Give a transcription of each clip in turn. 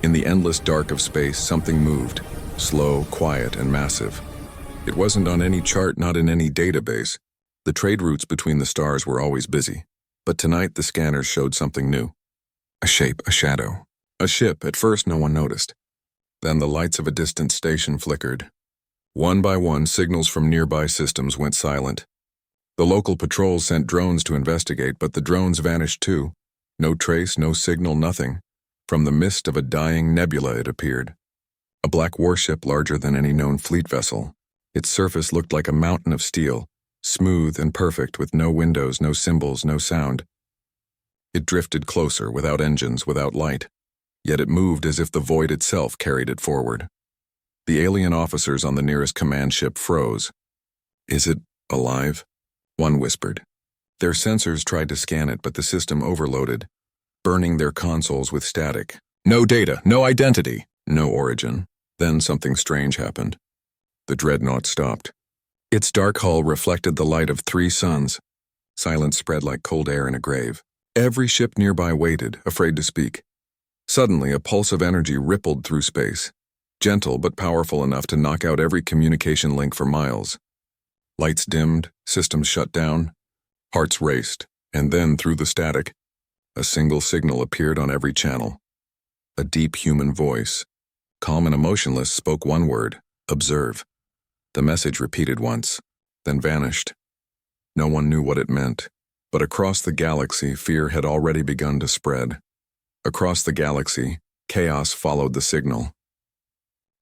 In the endless dark of space, something moved, slow, quiet, and massive. It wasn't on any chart, not in any database. The trade routes between the stars were always busy. But tonight the scanners showed something new. A shape, a shadow. A ship. At first no one noticed. Then the lights of a distant station flickered. One by one, signals from nearby systems went silent. The local patrols sent drones to investigate, but the drones vanished too. No trace, no signal, nothing. From the mist of a dying nebula it appeared. A black warship larger than any known fleet vessel. Its surface looked like a mountain of steel, smooth and perfect, with no windows, no symbols, no sound. It drifted closer, without engines, without light. Yet it moved as if the void itself carried it forward. The alien officers on the nearest command ship froze. "Is it alive?" one whispered. Their sensors tried to scan it, but the system overloaded, burning their consoles with static. No data, no identity, no origin. Then something strange happened. The Dreadnought stopped. Its dark hull reflected the light of 3 suns. Silence spread like cold air in a grave. Every ship nearby waited, afraid to speak. Suddenly, a pulse of energy rippled through space, gentle but powerful enough to knock out every communication link for miles. Lights dimmed, systems shut down, hearts raced, and then, through the static, a single signal appeared on every channel. A deep human voice, calm and emotionless, spoke one word: observe. The message repeated once, then vanished. No one knew what it meant, but across the galaxy, fear had already begun to spread. Across the galaxy, chaos followed the signal.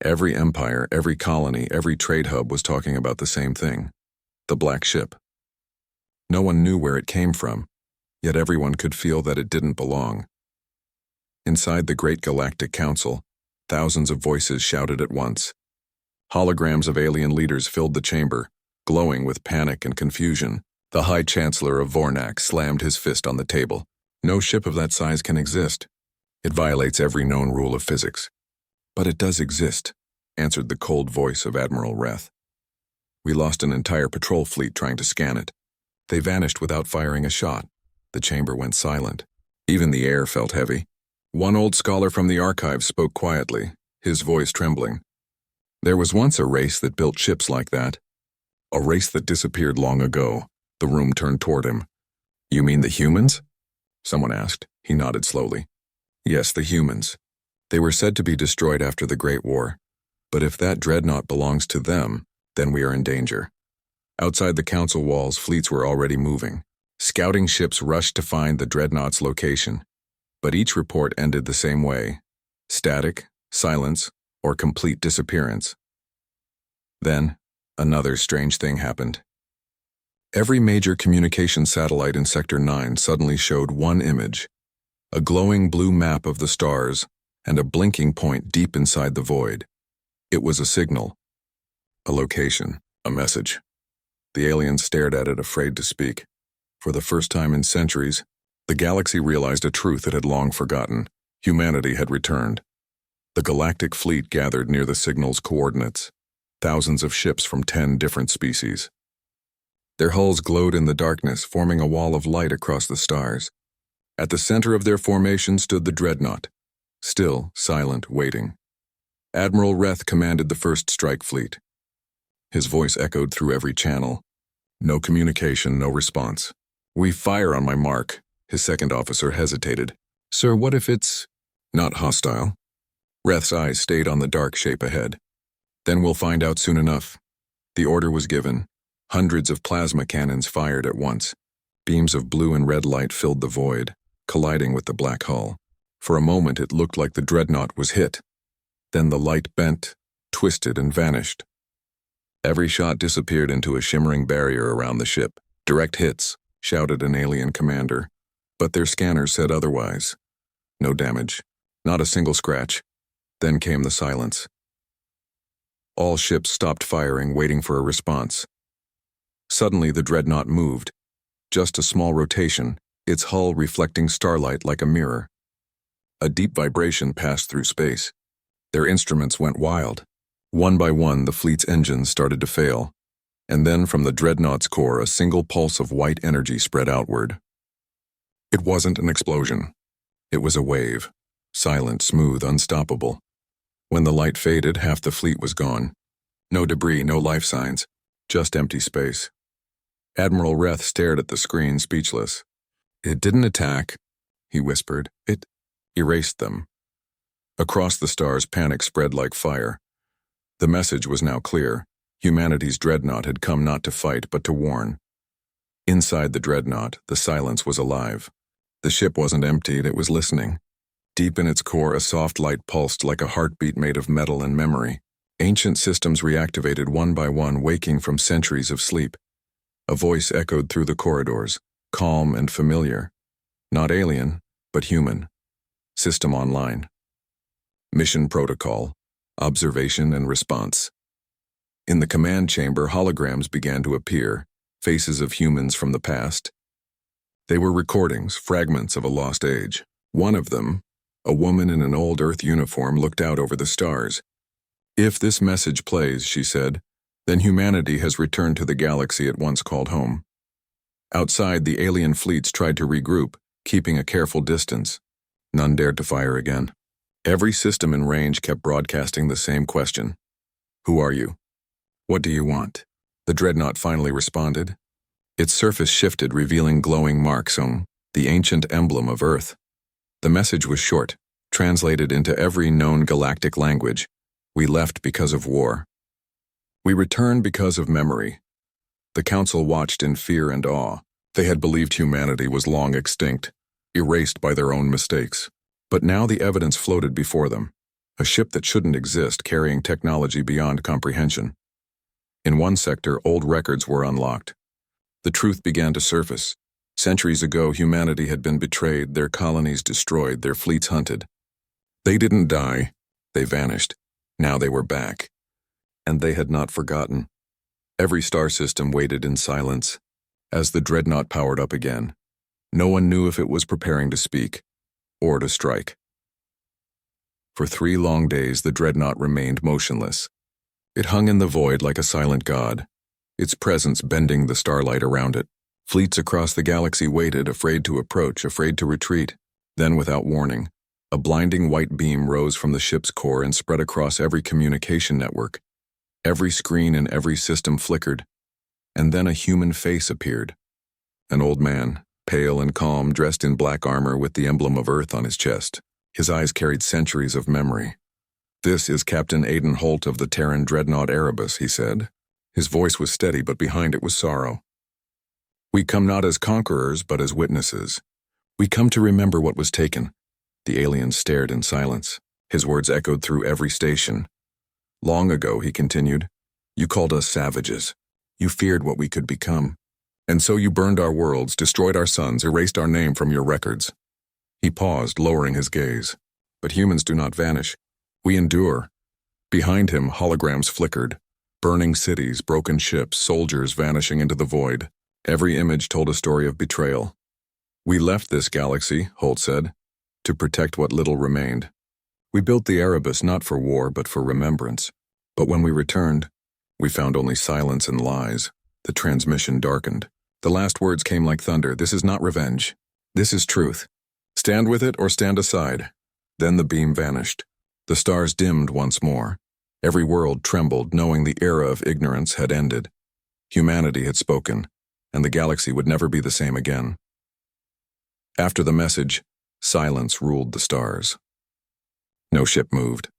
Every empire, every colony, every trade hub was talking about the same thing: the black ship. No one knew where it came from, yet everyone could feel that it didn't belong. Inside the Great Galactic Council, thousands of voices shouted at once. Holograms of alien leaders filled the chamber, glowing with panic and confusion. The High Chancellor of Vornak slammed his fist on the table. No ship of that size can exist. It violates every known rule of physics. But it does exist, answered the cold voice of Admiral Reth. We lost an entire patrol fleet trying to scan it. They vanished without firing a shot. The chamber went silent. Even the air felt heavy. One old scholar from the archives spoke quietly, his voice trembling. There was once a race that built ships like that. A race that disappeared long ago. The room turned toward him. You mean the humans? Someone asked. He nodded slowly. Yes, the humans. They were said to be destroyed after the Great War. But if that dreadnought belongs to them, then we are in danger. Outside the council walls, fleets were already moving. Scouting ships rushed to find the dreadnought's location. But each report ended the same way: static, silence, or complete disappearance. Then, another strange thing happened. Every major communication satellite in Sector 9 suddenly showed one image: a glowing blue map of the stars and a blinking point deep inside the void. It was a signal, a location, a message. The aliens stared at it, afraid to speak. For the first time in centuries, the galaxy realized a truth it had long forgotten. Humanity had returned. The galactic fleet gathered near the signal's coordinates, thousands of ships from 10 different species. Their hulls glowed in the darkness, forming a wall of light across the stars. At the center of their formation stood the Dreadnought, still, silent, waiting. Admiral Reth commanded the first strike fleet. His voice echoed through every channel. No communication, no response. "We fire on my mark." His second officer hesitated. "Sir, what if it's not hostile?" Reth's eyes stayed on the dark shape ahead. "Then we'll find out soon enough." The order was given. Hundreds of plasma cannons fired at once. Beams of blue and red light filled the void, colliding with the black hull. For a moment it looked like the dreadnought was hit. Then the light bent, twisted, and vanished. Every shot disappeared into a shimmering barrier around the ship. "Direct hits," shouted an alien commander. But their scanners said otherwise. No damage, not a single scratch. Then came the silence. All ships stopped firing, waiting for a response. Suddenly the dreadnought moved. Just a small rotation, its hull reflecting starlight like a mirror. A deep vibration passed through space. Their instruments went wild. One by one, the fleet's engines started to fail. And then from the dreadnought's core, a single pulse of white energy spread outward. It wasn't an explosion. It was a wave. Silent, smooth, unstoppable. When the light faded, half the fleet was gone. No debris, no life signs, just empty space. Admiral Reth stared at the screen, speechless. It didn't attack, he whispered. It erased them. Across the stars, panic spread like fire. The message was now clear. Humanity's Dreadnought had come not to fight, but to warn. Inside the Dreadnought, the silence was alive. The ship wasn't emptied, it was listening. Deep in its core, a soft light pulsed like a heartbeat made of metal and memory. Ancient systems reactivated one by one, waking from centuries of sleep. A voice echoed through the corridors, calm and familiar. Not alien, but human. System online. Mission protocol. Observation and response. In the command chamber, holograms began to appear, faces of humans from the past. They were recordings, fragments of a lost age. One of them, a woman in an old Earth uniform, looked out over the stars. If this message plays, she said, then humanity has returned to the galaxy it once called home. Outside, the alien fleets tried to regroup, keeping a careful distance. None dared to fire again. Every system in range kept broadcasting the same question. Who are you? What do you want? The Dreadnought finally responded. Its surface shifted, revealing glowing marks on the ancient emblem of Earth. The message was short, translated into every known galactic language. We left because of war. We returned because of memory. The Council watched in fear and awe. They had believed humanity was long extinct, erased by their own mistakes. But now the evidence floated before them. A ship that shouldn't exist, carrying technology beyond comprehension. In one sector, old records were unlocked. The truth began to surface. Centuries ago, humanity had been betrayed, their colonies destroyed, their fleets hunted. They didn't die. They vanished. Now they were back. And they had not forgotten. Every star system waited in silence. As the Dreadnought powered up again, no one knew if it was preparing to speak or to strike. For 3 long days, the Dreadnought remained motionless. It hung in the void like a silent god, its presence bending the starlight around it. Fleets across the galaxy waited, afraid to approach, afraid to retreat. Then, without warning, a blinding white beam rose from the ship's core and spread across every communication network. Every screen and every system flickered, and then a human face appeared. An old man, pale and calm, dressed in black armor with the emblem of Earth on his chest. His eyes carried centuries of memory. "This is Captain Aiden Holt of the Terran Dreadnought Erebus," he said. His voice was steady, but behind it was sorrow. "We come not as conquerors, but as witnesses. We come to remember what was taken." The alien stared in silence. His words echoed through every station. "Long ago," he continued, "you called us savages. You feared what we could become. And so you burned our worlds, destroyed our sons, erased our name from your records." He paused, lowering his gaze. "But humans do not vanish. We endure." Behind him, holograms flickered. Burning cities, broken ships, soldiers vanishing into the void. Every image told a story of betrayal. "We left this galaxy," Holt said, "to protect what little remained. We built the Erebus not for war, but for remembrance. But when we returned, we found only silence and lies." The transmission darkened. The last words came like thunder. "This is not revenge. This is truth. Stand with it or stand aside." Then the beam vanished. The stars dimmed once more. Every world trembled, knowing the era of ignorance had ended. Humanity had spoken, and the galaxy would never be the same again. After the message, silence ruled the stars. No ship moved.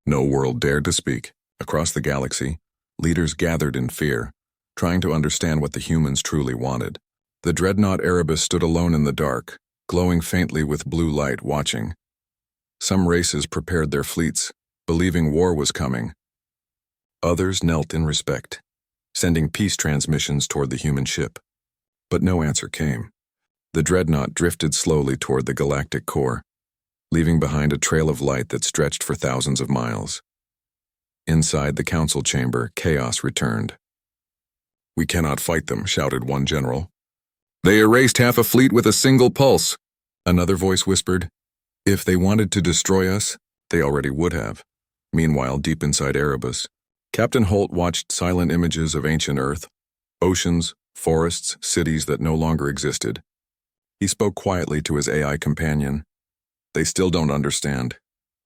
No world dared to speak. Across the galaxy, leaders gathered in fear, trying to understand what the humans truly wanted. The Dreadnought Erebus stood alone in the dark, glowing faintly with blue light, watching. Some races prepared their fleets, believing war was coming. Others knelt in respect, sending peace transmissions toward the human ship. But no answer came. The Dreadnought drifted slowly toward the galactic core, leaving behind a trail of light that stretched for thousands of miles. Inside the council chamber, chaos returned. "We cannot fight them," shouted one general. "They erased half a fleet with a single pulse," another voice whispered. "If they wanted to destroy us, they already would have." Meanwhile, deep inside Erebus, Captain Holt watched silent images of ancient Earth, oceans, forests, cities that no longer existed. He spoke quietly to his AI companion. They still don't understand.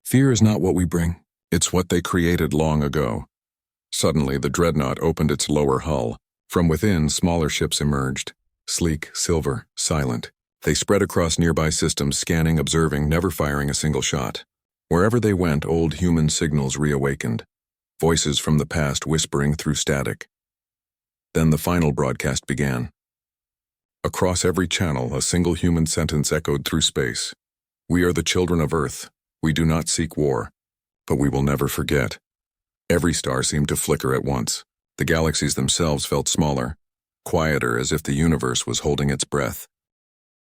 Fear is not what we bring. It's what they created long ago. Suddenly, the Dreadnought opened its lower hull. From within, smaller ships emerged. Sleek, silver, silent. They spread across nearby systems, scanning, observing, never firing a single shot. Wherever they went, old human signals reawakened. Voices from the past whispering through static. Then the final broadcast began. Across every channel, a single human sentence echoed through space. We are the children of Earth. We do not seek war, but we will never forget. Every star seemed to flicker at once. The galaxies themselves felt smaller, quieter, as if the universe was holding its breath.